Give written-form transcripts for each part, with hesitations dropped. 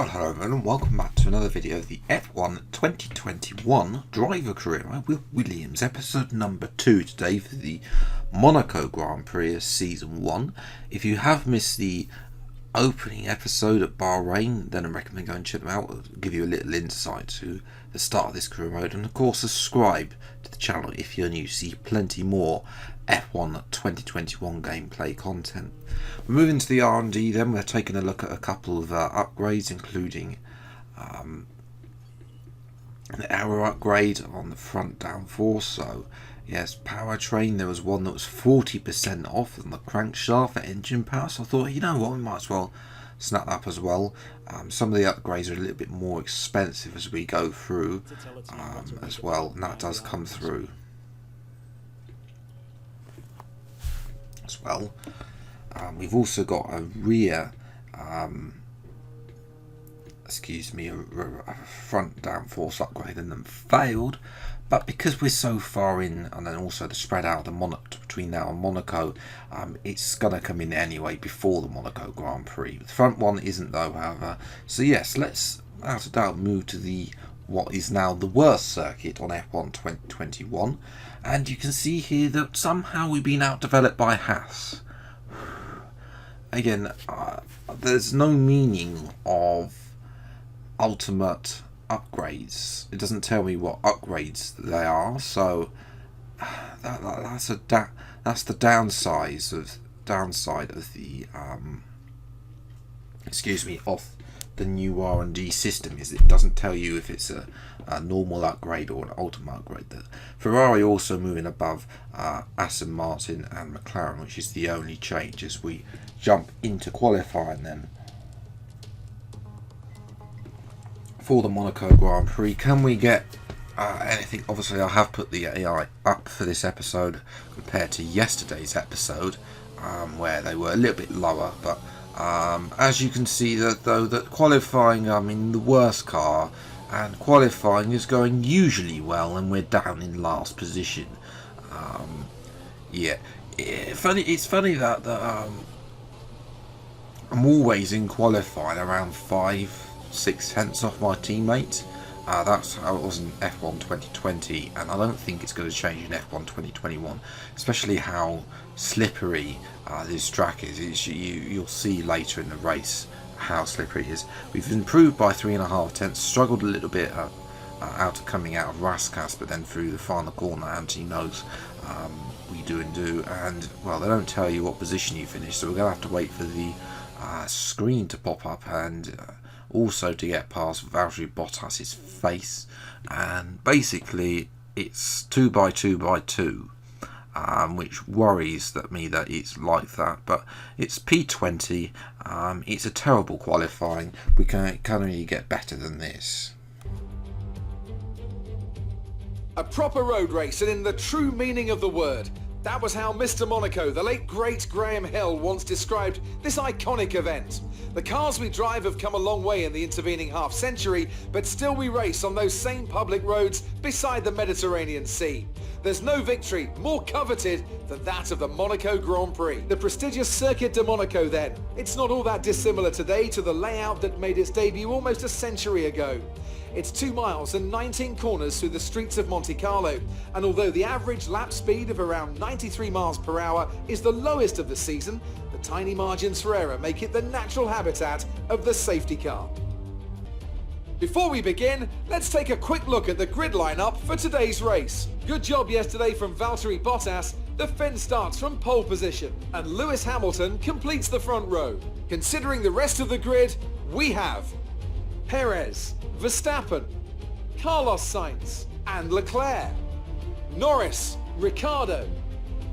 Well, hello everyone and welcome back to another video of the F1 2021 driver career with Williams, episode number 2 today for the Monaco Grand Prix season 1. If you have missed the opening episode at Bahrain, then I recommend going and check them out. It'll give you a little insight to the start of this career mode, and of course subscribe to the channel if you're new to see plenty more F1 2021 gameplay content. We're moving to the R&D then. We're taking a look at a couple of upgrades, including an aero upgrade on the front downforce. So yes, powertrain, there was one that was 40% off on the crankshaft for engine power, so I thought, you know what, we might as well snap that up as well. Some of the upgrades are a little bit more expensive as we go through as well, and that does come through as well. We've also got a rear a front downforce upgrade, and then failed, but because we're so far in, and then also the spread out of between now and Monaco, it's gonna come in anyway before the Monaco Grand Prix. The front one isn't though, however. So yes, let's without a doubt move to the what is now the worst circuit on F1 2021, and you can see here that somehow we've been outdeveloped by Haas. Again, there's no meaning of ultimate upgrades. It doesn't tell me what upgrades they are, so that's the downside of the of the new R&D system, is it doesn't tell you if it's a normal upgrade or an ultimate upgrade. The Ferrari also moving above Aston Martin and McLaren, which is the only change as we jump into qualifying then for the Monaco Grand Prix. Can we get anything? Obviously I have put the AI up for this episode compared to yesterday's episode, where they were a little bit lower, but as you can see that qualifying, I'm in the worst car, and qualifying is going usually well, and we're down in last position. Yeah, it's funny that I'm always in qualifying around 5-6 tenths off my teammates. That's how it was in F1 2020, and I don't think it's going to change in F1 2021, especially how slippery this track is. You'll see later in the race how slippery it is. We've improved by 3.5 tenths, struggled a little bit coming out of Raskas, but then through the final corner, Anti knows we do, and well, they don't tell you what position you finish, so we're going to have to wait for the screen to pop up, and also to get past Valtteri Bottas's face, and basically it's 2 by 2 by 2, which worries me that it's like that, but it's P20. It's a terrible qualifying. We can only get better than this. A proper road race, and in the true meaning of the word. That was how Mr. Monaco, the late great Graham Hill, once described this iconic event. The cars we drive have come a long way in the intervening half-century, but still we race on those same public roads beside the Mediterranean Sea. There's no victory more coveted than that of the Monaco Grand Prix. The prestigious Circuit de Monaco then. It's not all that dissimilar today to the layout that made its debut almost a century ago. It's 2 miles and 19 corners through the streets of Monte Carlo, and although the average lap speed of around 93 miles per hour is the lowest of the season, the tiny margins for error make it the natural habitat of the safety car. Before we begin, let's take a quick look at the grid lineup for today's race. Good job yesterday from Valtteri Bottas. The Finn starts from pole position, and Lewis Hamilton completes the front row. Considering the rest of the grid, we have Perez, Verstappen, Carlos Sainz and Leclerc, Norris, Ricciardo,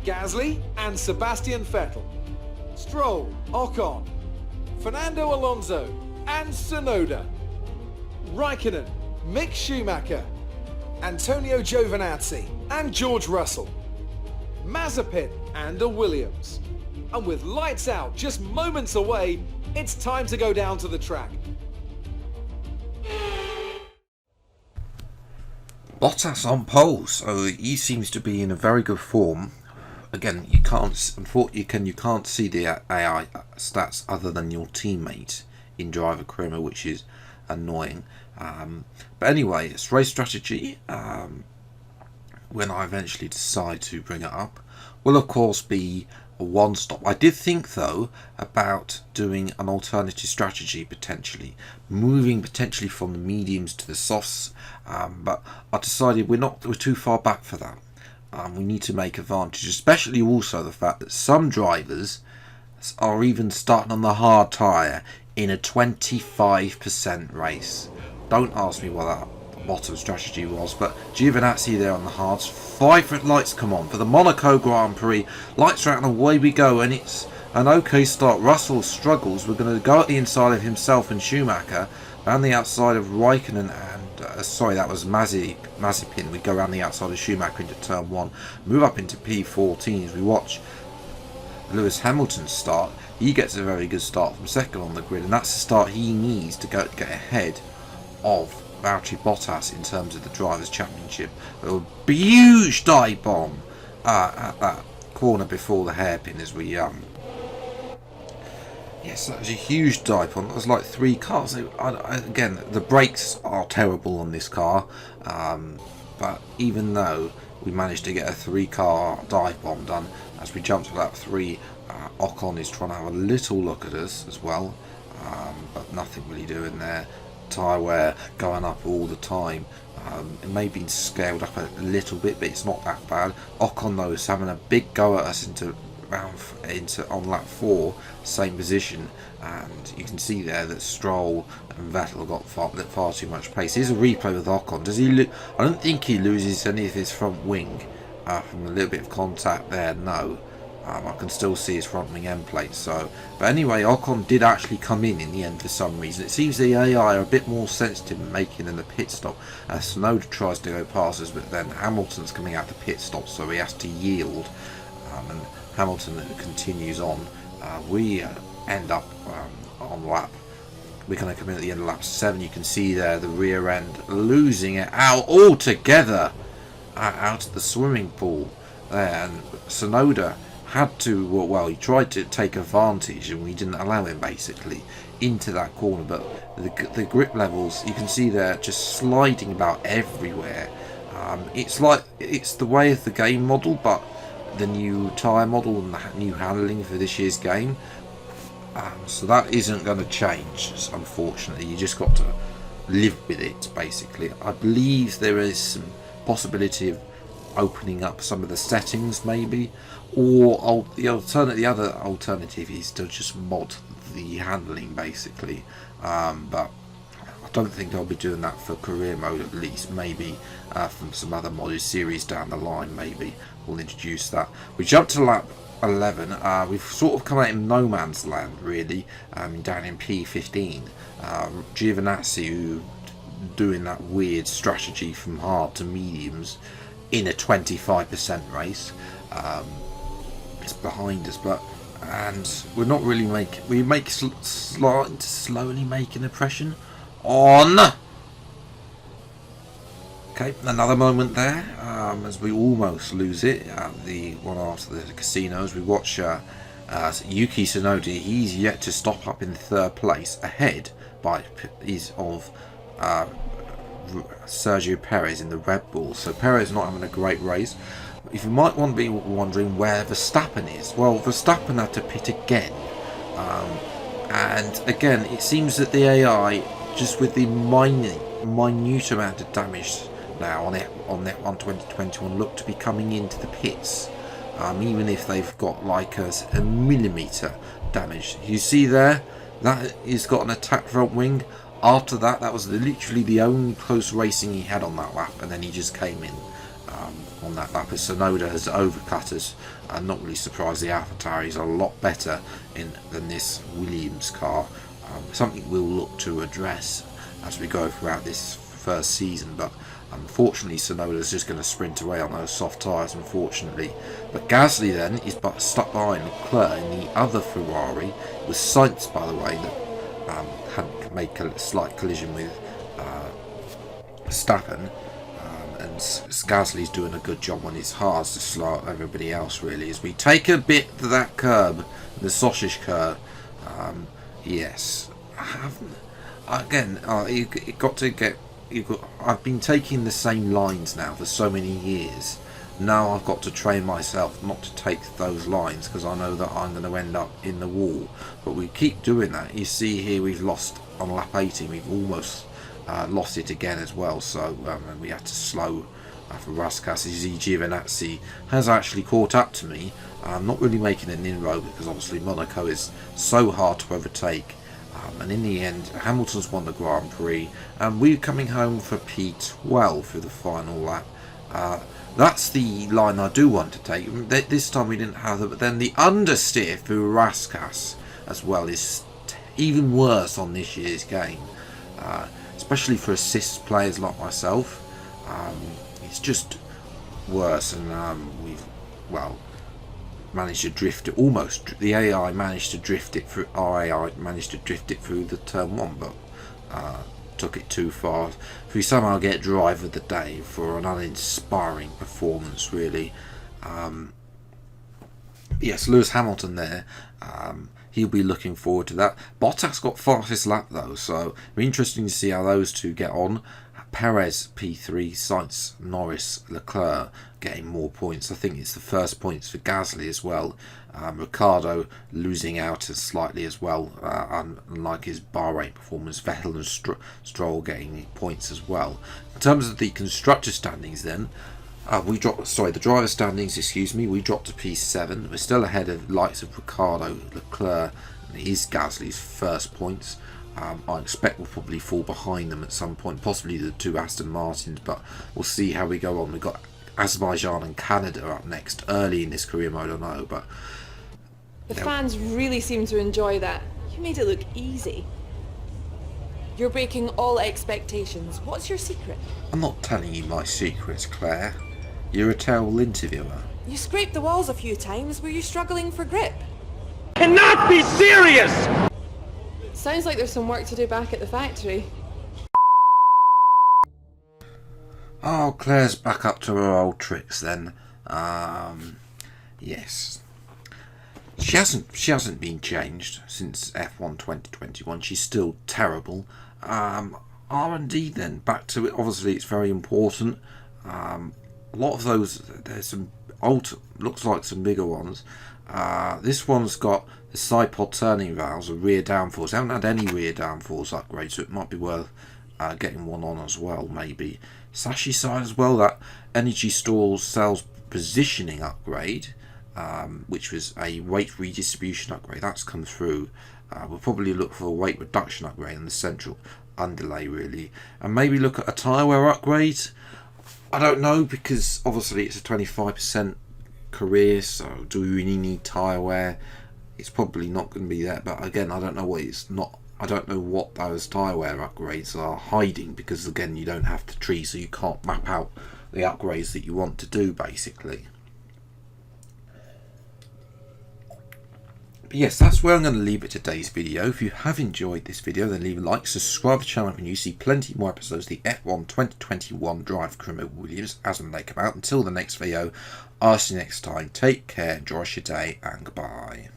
Gasly and Sebastian Vettel, Stroll, Ocon, Fernando Alonso and Tsunoda, Raikkonen, Mick Schumacher, Antonio Giovinazzi and George Russell, Mazepin and a Williams. And with lights out just moments away, it's time to go down to the track. Bottas on pole, so he seems to be in a very good form. Again, you can't see the AI stats other than your teammate in driver career, which is annoying. But anyway, it's race strategy. When I eventually decide to bring it up, will of course be a one stop. I did think though about doing an alternative strategy, potentially moving potentially from the mediums to the softs, but I decided we're too far back for that. We need to make advantage, especially also the fact that some drivers are even starting on the hard tyre in a 25% race. Don't ask me what that bottom strategy was, but Giovinazzi there on the hards. 5 red lights come on for the Monaco Grand Prix. Lights are out and away we go, and it's an okay start. Russell struggles. We're going to go at the inside of himself and Schumacher, around the outside of Raikkonen and sorry, that was Mazepin. We go around the outside of Schumacher into turn 1, move up into P14 as we watch Lewis Hamilton start. He gets a very good start from second on the grid, and that's the start he needs to get ahead of Valtteri Bottas in terms of the Drivers' Championship. A huge dive bomb at that corner before the hairpin as we yes, that was a huge dive bomb. That was like 3 cars. Again, the brakes are terrible on this car, but even though we managed to get a 3-car dive bomb done, as we jump to lap 3, Ocon is trying to have a little look at us as well, but nothing really doing there. Tyre wear going up all the time. It may have been scaled up a little bit, but it's not that bad. Ocon though is having a big go at us on lap 4, same position, and you can see there that Stroll and Vettel got far too much pace. Here's a replay with Ocon. Does he? I don't think he loses any of his front wing from a little bit of contact there. No. I can still see his front wing end plate. But anyway, Ocon did actually come in the end for some reason. It seems the AI are a bit more sensitive in making in the pit stop. Tsunoda tries to go past us, but then Hamilton's coming out the pit stop, so he has to yield. And Hamilton continues on. We end up on lap. We're going to come in at the end of lap 7. You can see there the rear end losing it out altogether out of the swimming pool there, and Tsunoda had to, well, he tried to take advantage and we didn't allow him basically into that corner, but the grip levels you can see there just sliding about everywhere. It's like it's the way of the game model, but the new tyre model and the new handling for this year's game, so that isn't going to change, unfortunately. You just got to live with it basically. I believe there is some possibility of opening up some of the settings maybe, or the other alternative is to just mod the handling basically, but I don't think they'll be doing that for career mode, at least. Maybe from some other modded series down the line, maybe we'll introduce that. We jump to lap 11. We've sort of come out in no man's land really, down in P15. Giovinazzi, who doing that weird strategy from hard to mediums in a 25% race, it's behind us, and we're not really slowly make an impression on. Okay, another moment there, as we almost lose it at the one after the casinos. We watch Yuki Tsunoda. He's yet to stop up in 3rd place, ahead of Sergio Perez in the Red Bull. So Perez not having a great race. If you might want to be wondering where Verstappen is, well, Verstappen had to pit again, and again it seems that the AI, just with the minute amount of damage now on F1 2021, look to be coming into the pits, even if they've got like a millimetre damage. You see there that he's got an attack front wing. After that, that was literally the only close racing he had on that lap, and then he just came in on that lap as Tsunoda has overcut us. I'm not really surprised. The AlphaTauri is a lot better than this Williams car. Something we'll look to address as we go throughout this first season, but unfortunately Tsunoda's just going to sprint away on those soft tyres, unfortunately. But Gasly then is stuck behind Leclerc in the other Ferrari. It was Sainz, by the way, that had make a slight collision with Verstappen, and Gasly's doing a good job on his hards to slow up everybody else really, as we take a bit to that curb, the sausage curb. Yes, Again, you got to get. I've been taking the same lines now for so many years. Now I've got to train myself not to take those lines because I know that I'm going to end up in the wall. But we keep doing that. You see here we've lost on lap 18. We've almost lost it again as well. So and we had to slow for Raskas. Giovinazzi has actually caught up to me. I'm not really making an inroad because obviously Monaco is so hard to overtake. And in the end, Hamilton's won the Grand Prix, and we're coming home for P12 for the final lap. That's the line I do want to take. This time we didn't have it, but then the understeer for Raskas as well is even worse on this year's game, especially for assist players like myself. It's just worse, and we've managed to drift it almost. The AI managed to drift it through. Our AI managed to drift it through the turn one, but took it too far. If we somehow get driver of the day for an uninspiring performance, really. Yes, Lewis Hamilton there. He'll be looking forward to that. Bottas got fastest lap though, so it'll be interesting to see how those two get on. Perez P3, Sainz, Norris, Leclerc getting more points. I think it's the first points for Gasly as well. Ricciardo losing out slightly as well, unlike his Bahrain performance. Vettel and Stroll getting points as well. In terms of the constructor standings then, the driver standings, excuse me, we dropped to P7. We're still ahead of likes of Ricciardo, Leclerc, and his Gasly's first points. I expect we'll probably fall behind them at some point, possibly the two Aston Martins, but we'll see how we go on. We've got Azerbaijan and Canada up next, early in this career mode, I know, but... The fans really seem to enjoy that. You made it look easy. You're breaking all expectations. What's your secret? I'm not telling you my secrets, Claire. You're a terrible interviewer. You scraped the walls a few times. Were you struggling for grip? Cannot be serious! Sounds like there's some work to do back at the factory. Oh, Claire's back up to her old tricks then. Yes. She hasn't been changed since F1 2021. She's still terrible. R&D then, back to it. Obviously it's very important. A lot of those, there's some looks like some bigger ones. This one's got the side pod turning valves with rear downforce. I haven't had any rear downforce upgrades, so it might be worth getting one on as well, maybe. Sashi side as well, that energy stores cells positioning upgrade, which was a weight redistribution upgrade, that's come through. We'll probably look for a weight reduction upgrade on the central underlay, really, and maybe look at a tyre wear upgrade. I don't know, because obviously it's a 25% career, so do we really need tyre wear? It's probably not going to be that, but again, I don't know what those tyre wear upgrades are hiding, because again, you don't have the tree, so you can't map out the upgrades that you want to do, basically. But yes, that's where I'm going to leave it today's video. If you have enjoyed this video, then leave a like, subscribe to the channel, and you see plenty more episodes of the F1 2021 Drive Career Williams as and when they come out. Until the next video, I'll see you next time. Take care, enjoy your day, and goodbye.